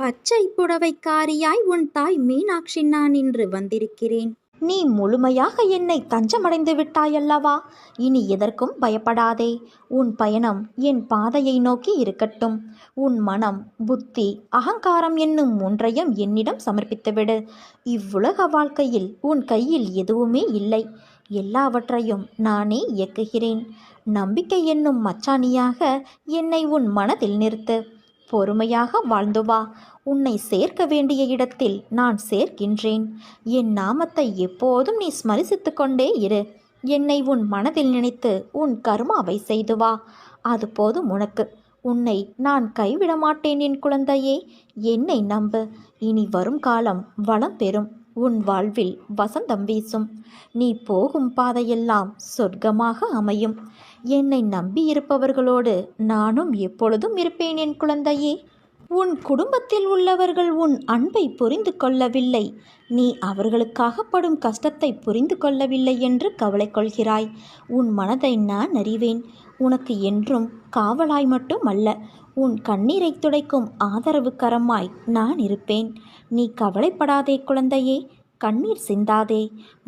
பச்சை புடவைக்காரியாய் உன் தாய் மீனாட்சி நான் இன்று வந்திருக்கிறேன். நீ முழுமையாக என்னை தஞ்சமடைந்து விட்டாயல்லவா? இனி எதற்கும் பயப்படாதே. உன் பயணம் என் பாதையை நோக்கி இருக்கட்டும். உன் மனம், புத்தி, அகங்காரம் என்னும் மூன்றையும் என்னிடம் சமர்ப்பித்துவிடு. இவ்வுலக வாழ்க்கையில் உன் கையில் எதுவுமே இல்லை. எல்லாவற்றையும் நானே இயக்குகிறேன். நம்பிக்கை என்னும் மச்சாணியாக என்னை உன் மனதில் நிறுத்து. பொறுமையாக வாழ்ந்து வா. உன்னை சேர்க்க வேண்டிய இடத்தில் நான் சேர்க்கின்றேன். என் நாமத்தை எப்போதும் நீ ஸ்மரிசித்து கொண்டே இரு. என்னை உன் மனதில் நினைத்து உன் கர்மாவை செய்து வா. அது போதும் உனக்கு. உன்னை நான் கைவிட மாட்டேன் என் குழந்தையே. என்னை நம்பு. இனி வரும் காலம் வளம் பெறும். உன் வாழ்வில் வசந்தம் வீசும். நீ போகும் பாதையெல்லாம் சொர்க்கமாக அமையும். என்னை நம்பியிருப்பவர்களோடு நானும் எப்பொழுதும் இருப்பேன் என் குழந்தையே. உன் குடும்பத்தில் உள்ளவர்கள் உன் அன்பை புரிந்து கொள்ளவில்லை. நீ அவர்களுக்காக படும் கஷ்டத்தை புரிந்து கொள்ளவில்லை என்று கவலை கொள்கிறாய். உன் மனதை நான் அறிவேன். உனக்கு என்றும் காவலாய் மட்டும் அல்ல, உன் கண்ணீரை துடைக்கும் ஆதரவு கரமாய் நான் இருப்பேன். நீ கவலைப்படாதே குழந்தையே. கண்ணீர் சிந்தாதே.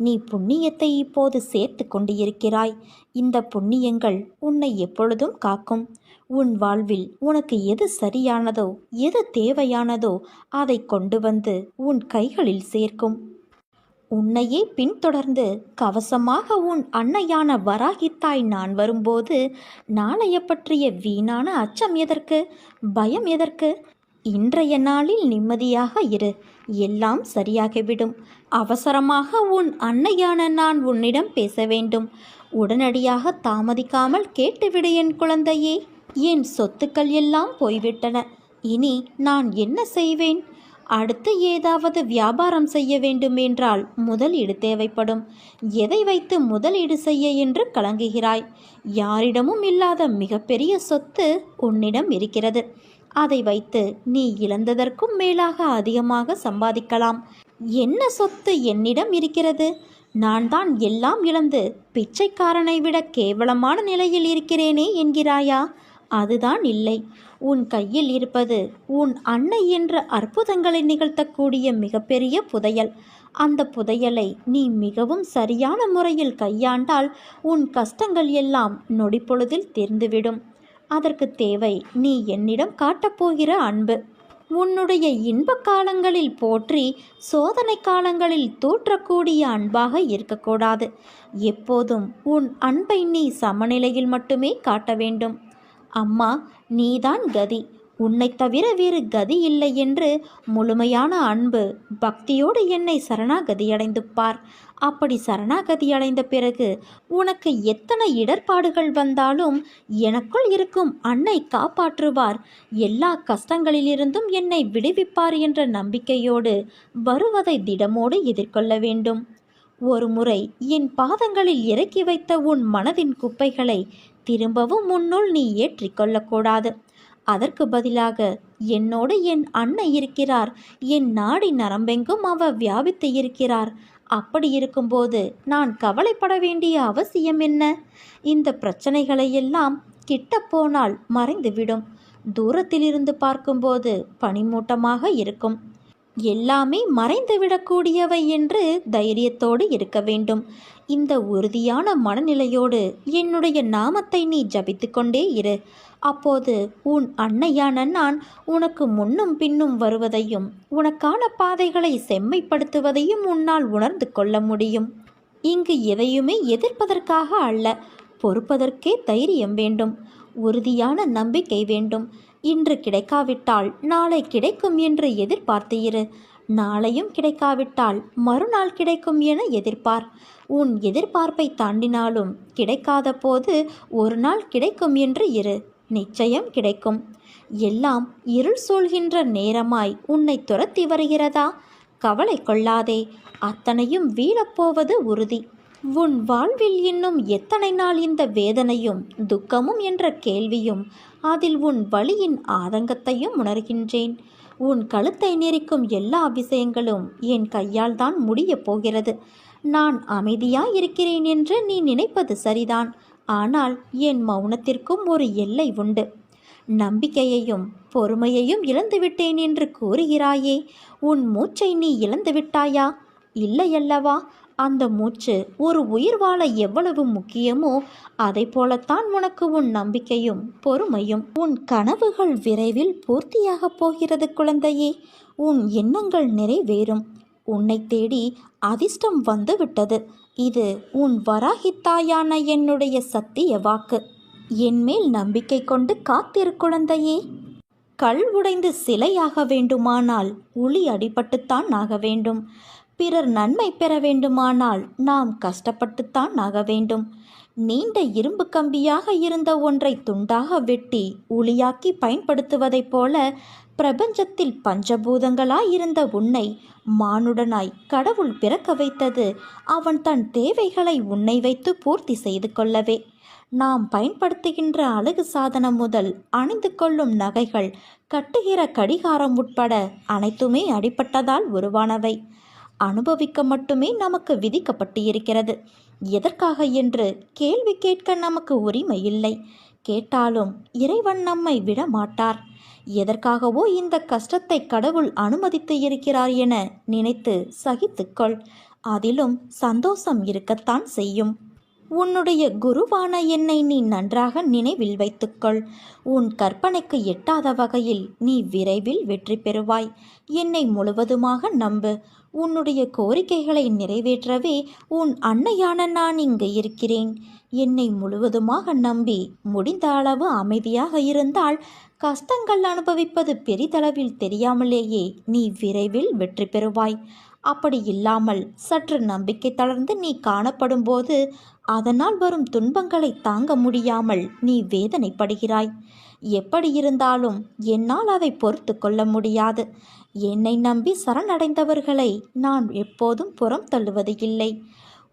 நீ புண்ணியத்தை இப்போது சேர்த்து கொண்டு இருக்கிறாய். இந்த புண்ணியங்கள் உன்னை எப்பொழுதும் காக்கும். உன் வாழ்வில் உனக்கு எது சரியானதோ, எது தேவையானதோ அதை கொண்டு வந்து உன் கைகளில் சேர்க்கும். உன்னையே பின்தொடர்ந்து கவசமாக உன் அன்னையான வராகித்தாய் நான் வரும்போது நாளைய பற்றிய வீணான அச்சம் எதற்கு? பயம் எதற்கு? இன்றைய நாளில் நிம்மதியாக இரு. எல்லாம் சரியாகிவிடும். அவசரமாக உன் அன்னையான நான் உன்னிடம் பேச வேண்டும். உடனடியாக தாமதிக்காமல் கேட்டுவிடு என் குழந்தையே. என் சொத்துக்கள் எல்லாம் போய்விட்டன. இனி நான் என்ன செய்வேன்? அடுத்து ஏதாவது வியாபாரம் செய்ய வேண்டுமென்றால் முதலீடு தேவைப்படும். எதை வைத்து முதலீடு செய்ய என்று கலங்குகிறாய். யாரிடமும் இல்லாத மிகப்பெரிய சொத்து உன்னிடம் இருக்கிறது. அதை வைத்து நீ இழந்ததற்கும் மேலாக அதிகமாக சம்பாதிக்கலாம். என்ன சொத்து என்னிடம் இருக்கிறது? நான் தான் எல்லாம் இழந்து பிச்சைக்காரனை விட கேவலமான நிலையில் இருக்கிறேனே என்கிறாயா? அதுதான் இல்லை. உன் கையில் இருப்பது உன் அன்னை என்ற அற்புதங்களை நிகழ்த்தக்கூடிய மிகப்பெரிய புதையல். அந்த புதையலை நீ மிகவும் சரியான முறையில் கையாண்டால் உன் கஷ்டங்கள் எல்லாம் நொடிப்பொழுதில் தீர்ந்துவிடும். அதற்கு தேவை நீ என்னிடம் காட்டப்போகிற அன்பு. உன்னுடைய இன்ப காலங்களில் போற்றி, சோதனை காலங்களில் தூற்றக்கூடிய அன்பாக இருக்கக்கூடாது. எப்போதும் உன் அன்பை நீ சமநிலையில் மட்டுமே காட்ட வேண்டும். அம்மா, நீதான் கதி, உன்னை தவிர வேறு கதி இல்லை என்று முழுமையான அன்பு பக்தியோடு என்னை சரணாகதி அடைந்து பார். அப்படி சரணாகதி அடைந்த பிறகு உனக்கு எத்தனை இடர்பாடுகள் வந்தாலும் எனக்குள் இருக்கும் அன்னை காப்பாற்றுவார். எல்லா கஷ்டங்களிலிருந்தும் என்னை விடுவிப்பார் என்ற நம்பிக்கையோடு வருவதை திடமோடு எதிர்கொள்ள வேண்டும். ஒரு முறை என் பாதங்களில் இறக்கி வைத்த உன் மனதின் குப்பைகளை திரும்பவும் முன்னுள் நீ ஏற்றிக்கொள்ளக்கூடாது. அதற்கு பதிலாக என்னோடு என் அன்னை இருக்கிறார். என் நாடி நரம்பெங்கும் அவர் வியாபித்து இருக்கிறார். அப்படி இருக்கும்போது நான் கவலைப்பட வேண்டிய அவசியம் என்ன? இந்த பிரச்சனைகளையெல்லாம் கிட்ட போனால் மறைந்துவிடும். தூரத்திலிருந்து பார்க்கும்போது பனிமூட்டமாக இருக்கும். எல்லாமே மறைந்துவிடக்கூடியவை என்று தைரியத்தோடு இருக்க வேண்டும். இந்த உறுதியான மனநிலையோடு என்னுடைய நாமத்தை நீ ஜபித்து கொண்டே இரு. அப்போது உன் அன்னையான நான் உனக்கு முன்னும் பின்னும் வருவதையும் உனக்கான பாதைகளை செம்மைப்படுத்துவதையும் உன்னால் உணர்ந்து கொள்ள முடியும். இங்கு எதையுமே எதிர்ப்பதற்காக அல்ல, பொறுப்பதற்கே தைரியம் வேண்டும். உறுதியான நம்பிக்கை வேண்டும். இன்று கிடைக்காவிட்டால் நாளை கிடைக்கும் என்று எதிர்பார்த்து இரு. நாளையும் கிடைக்காவிட்டால் மறுநாள் கிடைக்கும் என எதிர்பார். உன் எதிர்பார்ப்பை தாண்டினாலும் கிடைக்காத போது ஒரு நாள் கிடைக்கும் என்று இரு. நிச்சயம் கிடைக்கும். எல்லாம் இருள் சூழ்கின்ற நேரமாய் உன்னை துரத்தி வருகிறதா? கவலை கொள்ளாதே. அத்தனையும் வீழப்போவது உறுதி. உன் வாழ்வில் இன்னும் எத்தனை நாள் இந்த வேதனையும் துக்கமும் என்ற கேள்வியும், அதில் உன் வலியின் ஆதங்கத்தையும் உணர்கின்றேன். உன் கழுத்தை நெரிக்கும் எல்லா விஷயங்களும் என் கையால் தான் முடியப் போகிறது. நான் அமைதியாயிருக்கிறேன் என்று நீ நினைப்பது சரிதான். ஆனால் என் மௌனத்திற்கும் ஒரு எல்லை உண்டு. நம்பிக்கையையும் பொறுமையையும் இழந்துவிட்டேன் என்று கூறுகிறாயே, உன் மூச்சை நீ இழந்து விட்டாயா? இல்லையல்லவா? அந்த மூச்சு ஒரு உயிர் வாழ எவ்வளவு முக்கியமோ அதை போலத்தான் உனக்கு உன் நம்பிக்கையும் பொறுமையும். உன் கனவுகள் விரைவில் பூர்த்தியாகப் போகிறது குழந்தையே. உன் எண்ணங்கள் நிறைவேறும். உன்னை தேடி அதிர்ஷ்டம் வந்துவிட்டது. இது உன் வராகித்தாயான என்னுடைய சத்திய வாக்கு. என்மேல் நம்பிக்கை கொண்டு காத்திரு குழந்தையே. கல் உடைந்து சிலையாக வேண்டுமானால் உளி அடிபட்டுத்தான் ஆக வேண்டும். பிறர் நன்மை பெற வேண்டுமானால் நாம் கஷ்டப்பட்டுத்தான் ஆக வேண்டும். நீண்ட இரும்பு கம்பியாக இருந்த ஒன்றை துண்டாக வெட்டி உளியாக்கி பயன்படுத்துவதைப் போல பிரபஞ்சத்தில் பஞ்சபூதங்களாயிருந்த உன்னை மானுடனாய் கடவுள் பிறக்க வைத்தது அவன் தன் தேவைகளை உன்னை வைத்து பூர்த்தி செய்து கொள்ளவே. நாம் பயன்படுத்துகின்ற அழகு சாதனம் முதல் அணிந்து கொள்ளும் நகைகள், கட்டுகிற கடிகாரம் உட்பட அனைத்துமே அடிப்பட்டதால் உருவானவை. அனுபவிக்க மட்டுமே நமக்கு விதிக்கப்பட்டு இருக்கிறது. எதற்காக என்று கேள்வி கேட்க நமக்கு உரிமை இல்லை. கேட்டாலும் இறைவன் நம்மை விட மாட்டார். எதற்காகவோ இந்த கஷ்டத்தை கடவுள் அனுமதித்து இருக்கிறார் என நினைத்து சகித்துக்கொள். அதிலும் சந்தோஷம் இருக்கத்தான் செய்யும். உன்னுடைய குருவான என்னை நீ நன்றாக நினைவில் வைத்துக்கொள். உன் கற்பனைக்கு எட்டாத வகையில் நீ விரைவில் வெற்றி பெறுவாய். என்னை முழுவதுமாக நம்பு. உன்னுடைய கோரிக்கைகளை நிறைவேற்றவே உன் அன்னையான நான் இங்கு இருக்கிறேன். என்னை முழுவதுமாக நம்பி முடிந்த அளவு அமைதியாக இருந்தால் கஷ்டங்கள் அனுபவிப்பது பெரிதளவில் தெரியாமலேயே நீ விரைவில் வெற்றி பெறுவாய். அப்படி இல்லாமல் சற்று நம்பிக்கை தளர்ந்து நீ காணப்படும் போது அதனால் வரும் துன்பங்களை தாங்க முடியாமல் நீ வேதனைப்படுகிறாய். எப்படி இருந்தாலும் என்னால் அதை பொறுத்து கொள்ள முடியாது. என்னை நம்பி சரணடைந்தவர்களை நான் எப்போதும் புறம் தள்ளுவது இல்லை.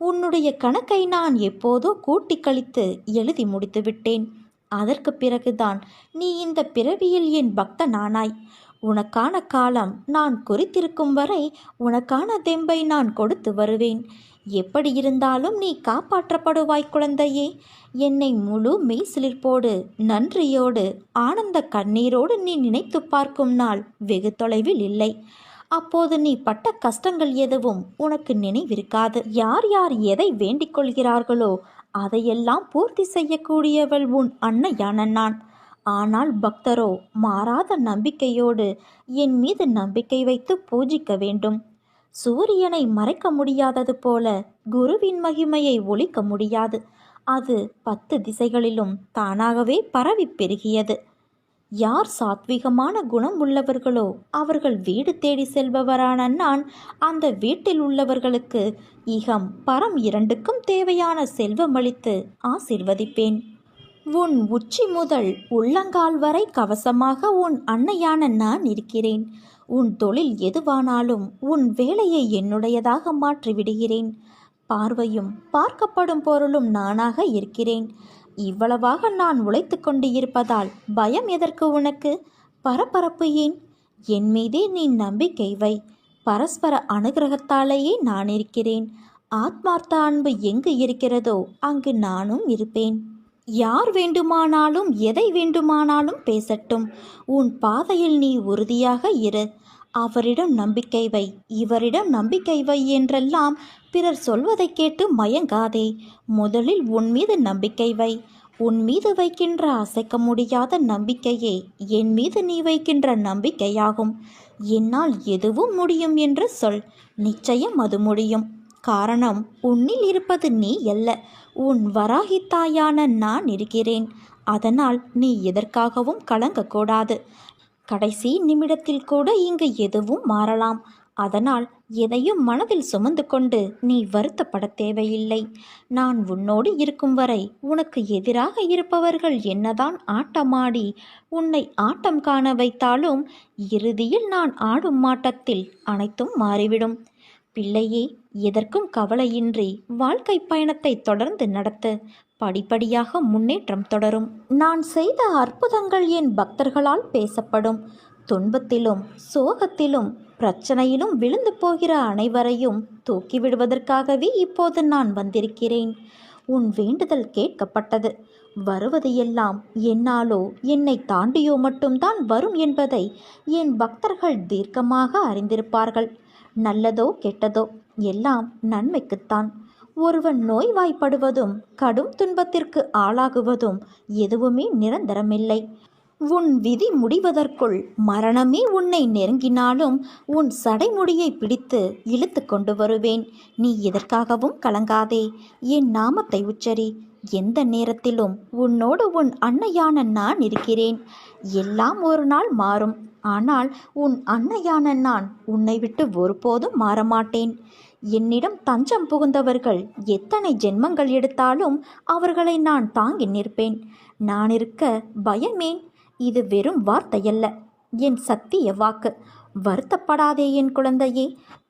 உன்னுடைய கணக்கை நான் எப்போதோ கூட்டி கழித்து எழுதி முடித்து விட்டேன். அதற்கு பிறகுதான் நீ இந்த பிறவியில் என் பக்தனானாய். உனக்கான காலம் நான் குறித்திருக்கும் வரை உனக்கான தெம்பை நான் கொடுத்து வருவேன். எப்படி இருந்தாலும் நீ காப்பாற்றப்படுவாய் குழந்தையே. என்னை முழு மெய்சிலிர்ப்போடு, நன்றியோடு, ஆனந்த கண்ணீரோடு நீ நினைத்து பார்க்கும் நாள் வெகு தொலைவில் இல்லை. அப்போது நீ பட்ட கஷ்டங்கள் எதுவும் உனக்கு நினைவிருக்காது. யார் யார் எதை வேண்டிக் கொள்கிறார்களோ அதையெல்லாம் பூர்த்தி செய்யக்கூடியவள் உன் அன்னையான நான். ஆனால் பக்தரோ மாறாத நம்பிக்கையோடு என் மீது நம்பிக்கை வைத்து பூஜிக்க வேண்டும். சூரியனை மறைக்க முடியாதது போல குருவின் மகிமையை ஒழிக்க முடியாது. அது 10 திசைகளிலும் தானாகவே பரவி பெருகியது. யார் சாத்விகமான குணம் உள்ளவர்களோ அவர்கள் வீடு தேடி செல்பவரான நான் அந்த வீட்டில் உள்ளவர்களுக்கு இகம் பரம் இரண்டுக்கும் தேவையான செல்வமளித்து ஆசிர்வதிப்பேன். உன் உச்சி முதல் உள்ளங்கால் வரை கவசமாக உன் அன்னையான நான் இருக்கிறேன். உன் தொழில் எதுவானாலும் உன் வேலையை என்னுடையதாக மாற்றிவிடுகிறேன். பார்வையும் பார்க்கப்படும் பொருளும் நானாக இருக்கிறேன். இவ்வளவாக நான் உழைத்து கொண்டு இருப்பதால் பயம் எதற்கு உனக்கு? பரபரப்பு ஏன்? என் மீதே நீ நம்பிக்கை வை. பரஸ்பர அனுகிரகத்தாலேயே நான் இருக்கிறேன். ஆத்மார்த்த அன்பு எங்கு இருக்கிறதோ அங்கு நானும் இருப்பேன். யார் வேண்டுமானாலும் எதை வேண்டுமானாலும் பேசட்டும். உன் பாதையில் நீ உறுதியாக இரு. அவரிடம் நம்பிக்கை வை, இவரிடம் நம்பிக்கை வை என்றெல்லாம் பிறர் சொல்வதை கேட்டு மயங்காதே. முதலில் உன் மீது நம்பிக்கை வை. உன் மீது வைக்கின்ற அசைக்க முடியாத நம்பிக்கையே என் மீது நீ வைக்கின்ற நம்பிக்கையாகும். என்னால் எதுவும் முடியும் என்று சொல். நிச்சயம் அது முடியும். காரணம், உன்னில் இருப்பது நீ அல்ல, உன் வராகித்தாயான நான் இருக்கிறேன். அதனால் நீ எதற்காகவும் கலங்கக்கூடாது. கடைசி நிமிடத்தில் கூட இங்கு எதுவும் மாறலாம். அதனால் எதையும் மனதில் சுமந்து கொண்டு நீ வருத்தப்பட தேவையில்லை. நான் உன்னோடு இருக்கும் வரை உனக்கு எதிராக இருப்பவர்கள் என்னதான் ஆட்டமாடி உன்னை ஆட்டம் காண வைத்தாலும் இறுதியில் நான் ஆடும் ஆட்டத்தில் அனைத்தும் மாறிவிடும். பிள்ளையே, எதற்கும் கவலையின்றி வாழ்க்கை பயணத்தை தொடர்ந்து நடத்து. படிப்படியாக முன்னேற்றம் தொடரும். நான் செய்த அற்புதங்கள் என் பக்தர்களால் பேசப்படும். துன்பத்திலும் சோகத்திலும் பிரச்சனையிலும் விழுந்து போகிற அனைவரையும் தூக்கிவிடுவதற்காகவே இப்போது நான் வந்திருக்கிறேன். உன் வேண்டுதல் கேட்கப்பட்டது. வருவது எல்லாம் என்னாலோ என்னை தாண்டியோ மட்டும்தான் வரும் என்பதை என் பக்தர்கள் தீர்க்கமாக அறிந்திருப்பார்கள். நல்லதோ கெட்டதோ எல்லாம் நன்மைக்குத்தான். ஒருவன் நோய்வாய்ப்படுவதும் கடும் துன்பத்திற்கு ஆளாகுவதும் எதுவுமே நிரந்தரமில்லை. உன் விதி முடிவதற்குள் மரணமே உன்னை நெருங்கினாலும் உன் சடைமுடியை பிடித்து இழுத்து கொண்டு வருவேன். நீ எதற்காகவும் கலங்காதே. என் நாமத்தை உச்சரி. எந்த நேரத்திலும் உன்னோடு உன் அன்னையான நான் இருக்கிறேன். எல்லாம் ஒரு நாள் மாறும். ஆனால் உன் அன்னையான நான் உன்னை விட்டு ஒருபோதும் மாறமாட்டேன். என்னிடம் தஞ்சம் புகுந்தவர்கள் எத்தனை ஜென்மங்கள் எடுத்தாலும் அவர்களை நான் தாங்கி நிற்பேன். நான் இருக்க பயமேன்? இது வெறும் வார்த்தையல்ல, என் சத்திய வாக்கு. வருத்தப்படாதே என் குழந்தையே.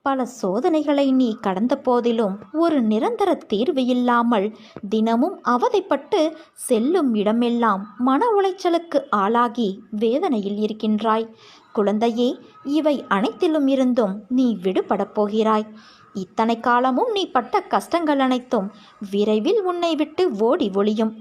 பல சோதனைகளை நீ கடந்த போதிலும் ஒரு நிரந்தர தீர்வு இல்லாமல் தினமும் அவதைப்பட்டு செல்லும் இடமெல்லாம் மன உளைச்சலுக்கு ஆளாகி வேதனையில் இருக்கின்றாய். குழந்தையே, இவை அனைத்திலும் இருந்தும் நீ விடுபடப் போகிறாய். இத்தனை காலமும் நீ பட்ட கஷ்டங்கள் அனைத்தும் விரைவில் உன்னை விட்டு ஓடி ஒளியும்.